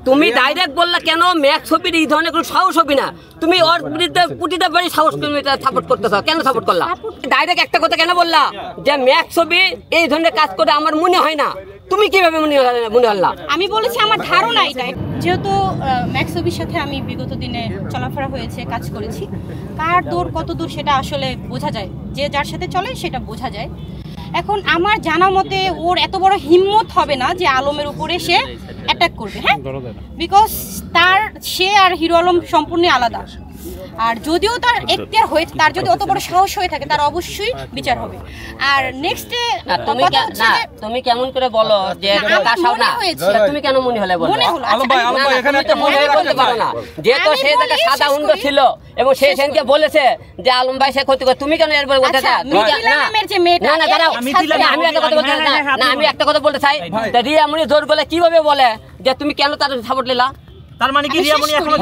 তুমি ডাইরেক্ট বললা কেন ম্যাক্স ছবির এই ধরনের কোনো সাহস হবে না, তুমি ওর বিরুদ্ধে পুটিতে বাড়ি সাহস সাপোর্ট করতেছ, কেন সাপোর্ট করলা? ডাইরেক্ট একটা কথা কেন বললা যে ম্যাক্স ছবি এই ধরনের কাজ করে আমার মনে হয় না, তুমি কিভাবে মনে হল্লা? আমি বলেছি আমার ধারণা এটাই, যেহেতু ম্যাক্স ছবির সাথে আমি বিগত দিনে চলাফেরা হয়েছে, কাজ করেছি, কার দূর কত দূর সেটা আসলে বোঝা যায়, যে যার সাথে চলে সেটা বোঝা যায়। এখন আমার জানা মতে ওর এত বড় হিম্মত হবে না যে আলমের উপরে সে অ্যাটাক করবে, হ্যাঁ, বিকজ সে আর হিরো আলম সম্পূর্ণ আলাদা। আর যদিও তার এখতিয়ার হয়ে, তার যদি অত বড় সাহস হয়ে থাকে, তার অবশ্যই বিচার হবে। আর নেক্সটে তুমি কেমন করে বলো যে তুমি কেন মনে হলে বলো? বলতে পারো না, যেহেতু সে জায়গায় সাদা হুন্ড ছিল এবং সে সেনকে বলেছে যে আলম ভাই সে ক্ষতি করে, তুমি কেন এরপরে বলতে চাও? আমি একটা কথা বলতে চাই, রিয়ামণি জোর গলে কিভাবে বলে যে তুমি কেন তার সাপোর্ট নিলা? তার মানে কি রিয়ামণি এখনো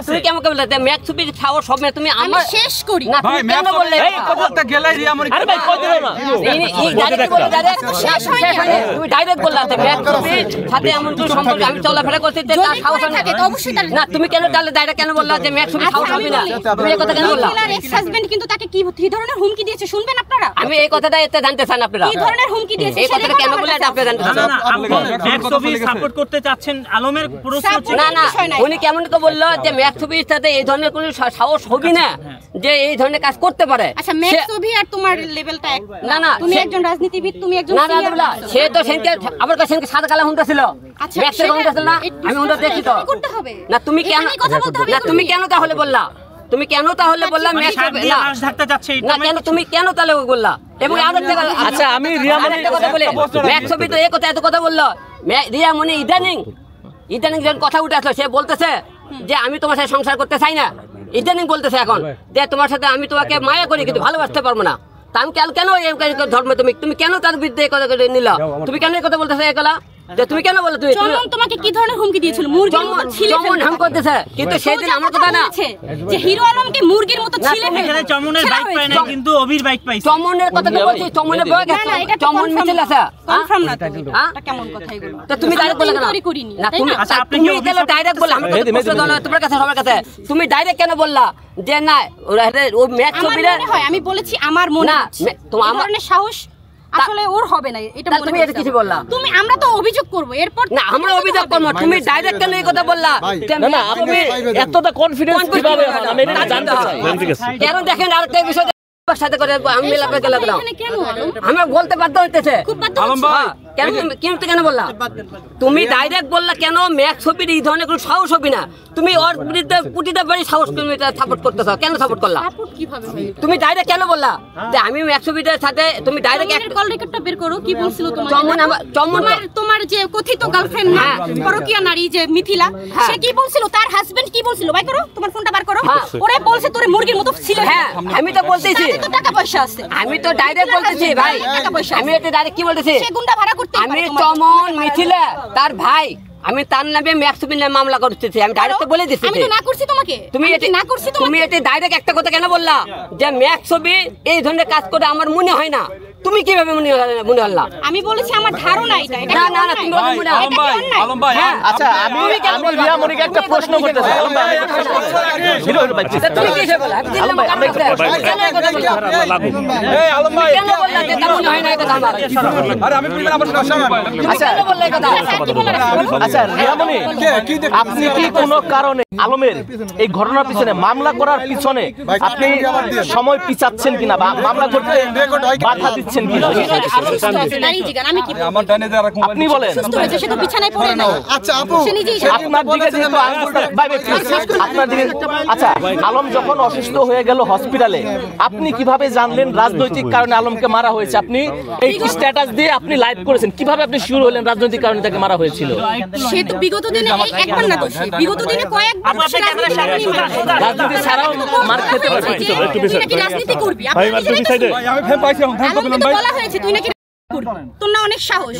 তুমি কেমন করে বলতে ম্যাক্স ছবির সাহস সব তুমি আমার শেষ করি না, তুমি কেন বললে? এই কথাটা গেলে রিয়ামণি আরে ভাই কই দিল না, এই ডাইরেক্ট বলে ডাইরেক্ট শেষ হয়নি, তুমি ডাইরেক্ট বললা যে ম্যাক্স ছবির সাথে এমন কোনো সম্পর্ক আমি চলাফেরা করতে যে তার সাহস থাকে তো অবশ্যই না, তুমি কেন তাহলে ডাইরেক্ট কেন বললা যে ম্যাক্স ছবির সাহস হবে না? তুমি এই কথা কেন বললা? মিলার এক্স হাজবেন্ড কিন্তু তাকে কি ধরনের হুমকি দিয়েছে শুনবেন আপনারা? আমি এই কথাটা এতে জানতে চান আপনারা কি ধরনের হুমকি দিয়েছে এই কথাটা কেন বললে এটা আপনারা জানতে চান? না ম্যাক্স ছবি সাপোর্ট করতে চাচ্ছেন আলমের প্রশ্ন হচ্ছে না উনি কেমন করে বললো যে ম্যাক্স ছবির সাথে এই ধরনের কোনো সাহস হবে না যে এই ধরনের কাজ করতে পারে? আচ্ছা ম্যাক্স ছবি আর তোমার লেভেলটা এক না, তুমি একজন রাজনীতিবিদ, তুমি একজন না সে তো সেনকে আমার কাছে সেনকে সাদা কালা হুন্ডা ছিল, ম্যাক্সের হুন্ডা ছিল না, আমি হুন্ডা দেখি তো। না তুমি কেন না তুমি কেন তাহলে বললা, তুমি কেন তাহলে বললা ম্যাক্স না ঢাকতে যাচ্ছে না কেন তুমি কেন তাহলে বললা? এবং আরেকটা আচ্ছা আমি রিয়ামণি কথা বলে ম্যাক্স ছবি তো এই কথা এত কথা বললো, রিয়ামণি ইদানিং যখন কথা উঠে আসলো সে বলতেছে যে আমি তোমার সাথে সংসার করতে চাই না, ইদানিং বলতেছে এখন যে তোমার সাথে আমি তোমাকে মায়া করি কিন্তু ভালোবাসতে পারবো না। তা আমি কেন এই ধর্ম তুমি কেন তার বিরুদ্ধে এই কথা নিলা? তুমি কেন এই কথা বলতেছে এগুলা? তুমি কেন বলো? তুমি তোমাকে কি ধরনের হুমকি দিয়েছিল? মুরগির মতো ছিলে ফেলতে হাম করতেছে, কিন্তু সেদিন আমার কথা না যে হিরো আলমকে মুরগির মতো ছিলে ফেলতে। এখানে চমনের বাইক পায় না কিন্তু অভির বাইক পাইছে। চমনের কথা তো বলছি, চমনের বয় গেছে, চমন মিছিল আছে কনফার্ম না তো, এটা কেমন কথা এগুলো? তো তুমি ডাইরেক্ট বলে কেন না? তুমি তুমি কেন ডাইরেক্ট বললা? আমি তো প্রশ্ন দাও না তোমার কাছে, সবার কাছে তুমি ডাইরেক্ট কেন বললা যে না ও ম্যাক্স ছবিরে? আমি বলেছি আমার মনে না তোমার ধরনের সাহস আসলে ওর হবে না, এটা বলে তুমি এটা কিছু বললা? তুমি আমরা তো অভিযোগ করব এরপর না আমরা অভিযোগ করব, তুমি ডাইরেক্ট কেন এই কথা বললা? না আপনি এতটা কনফিডেন্স কিভাবে হন আমি এটা জানতে চাই। কেন দেখেন আরেকটা বিষয় সাথে করে আমি মিলাপে গেলাম, আমি বলতে বাধ্য হইতেছে কেন বললা? তুমি ডাইরেক্ট বললা কেন ম্যাক্স ছবির এই ধরনের কোনো সাহস হবে না, তুমি ওর বিরুদ্ধে পুটিতে বাড়ি সাহস সাপোর্ট করতেছ, কেন সাপোর্ট করলা? তুমি ডাইরেক্ট কেন বললা যে আমি ম্যাক্স ছবিটার সাথে? তুমি ডাইরেক্ট কল রেকর্ডটা বের করো, কি বলছিল তোমার যে কথিত গার্লফ্রেন্ড না পরকীয়া নারী যে মিথিলা, সে কি বলছিল, তার হাজবেন্ড কি বলছিল? ভাই করো, তোমার ফোনটা বার করো। ওরে বলছে তোরে মুরগির মতো ছিলে। হ্যাঁ আমি তো বলতেছি টাকা পয়সা আছে, আমি তো ডাইরেক্ট বলতেছি ভাই, আমি এটা ডাইরেক্ট কি বলতেছি, সে গুন্ডা ভাড়া করতে পারে। আমি চমন মিথিলা তার ভাই, আমি তার নামে ম্যাক্স ছবির নামে মামলা করতেছি, আমি ডাইরেক্ট বলে দিচ্ছি। আমি তো না করছি তোমাকে, তুমি এটা ডাইরেক্ট একটা কথা কেন বললা যে ম্যাক্স ছবি এই ধরনের কাজ করে আমার মনে হয় না, তুমি কিভাবে মনে হল্লা? আমি বলেছি আমার ধারণা এটা। না তুমি মনে আলম ভাই আচ্ছা আমি রিয়ামণিকে একটা প্রশ্ন করতে চাই। আলম ভাই হিরো বাচ্চা তুমি কি বললা? আলম ভাই আমরা কেন কথা বললা? এই আলম ভাই কেন বললা যে কেন মনে হয় না এটা আমার? আরে আমি বললাম আমার সমস্যা নাই। আচ্ছা কেন বললা কথা? আচ্ছা রিয়ামণি আপনি কি কোনো কারণে আলমের এই ঘটনার পিছনে মামলা করার পিছনে আপনি সময় পিছাচ্ছেন কিনা বা মামলা করতে বাধা দিচ্ছেন কিনা? আপনি বলেন। আচ্ছা আপু আপনার দিকে যেহেতু আপনার দিকে আচ্ছা আলম যখন অসুস্থ হয়ে গেল হসপিটালে আপনি কিভাবে জানলেন রাজনৈতিক কারণে আলমকে মারা হয়েছে? আপনি এই স্ট্যাটাস দিয়ে আপনি লাইভ করেছেন, কিভাবে আপনি শিওর হলেন রাজনৈতিক কারণে তাকে মারা হয়েছিল? সে তো বিগত দিনে একবার না তো, বিগত দিনে কয়েকবার রাজনীতি ছাড়াও মার খেতে পারে। তুই নাকি রাজনীতি করবি? আমি ফেম পাইছি, বলা হয়েছে তুই নাকি করবি, তোর না অনেক সাহস।